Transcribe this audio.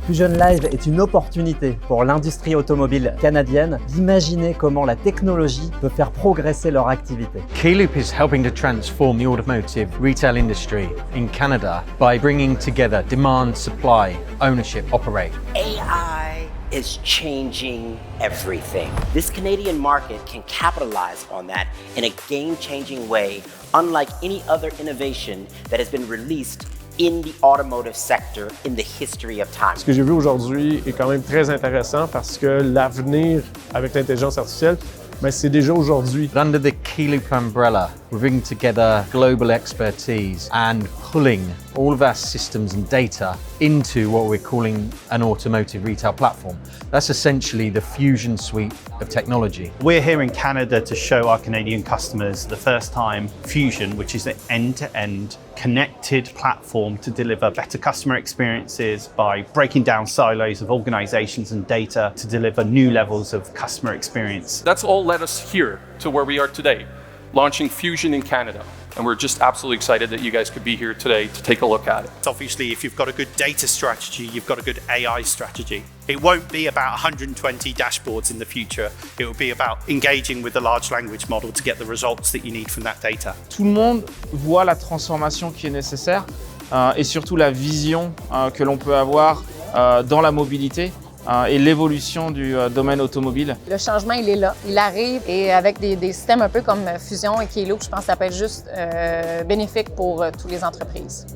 Fusion Live est une opportunité pour l'industrie automobile canadienne d'imaginer comment la technologie peut faire progresser leur activité. Keyloop is helping to transform the automotive retail industry in Canada by bringing together demand, supply, ownership, operate. AI is changing everything. This Canadian market can capitalize on that in a game-changing way, unlike any other innovation that has been released in the automotive sector in the history of time. Ce que j'ai vu aujourd'hui est quand même très intéressant parce que l'avenir avec l'intelligence artificielle, c'est déjà aujourd'hui. Under the Keyloop umbrella, we're bringing together global expertise and pulling all of our systems and data into what we're calling an automotive retail platform. That's essentially the Fusion suite of technology. We're here in Canada to show our Canadian customers the first time Fusion, which is an end-to-end connected platform to deliver better customer experiences by breaking down silos of organizations and data to deliver new levels of customer experience. That's all led us here to where we are today, launching Fusion in Canada. And we're just absolutely excited that you guys could be here today to take a look at it. Obviously, if you've got a good data strategy, you've got a good AI strategy. It won't be about 120 dashboards in the future. It will be about engaging with the large language model to get the results that you need from that data. Tout le monde voit la transformation qui est nécessaire et surtout la vision que l'on peut avoir dans la mobilité et l'évolution du domaine automobile. Le changement, il est là. Il arrive et avec des systèmes un peu comme Fusion et Keyloop, je pense que ça peut être juste bénéfique pour toutes les entreprises.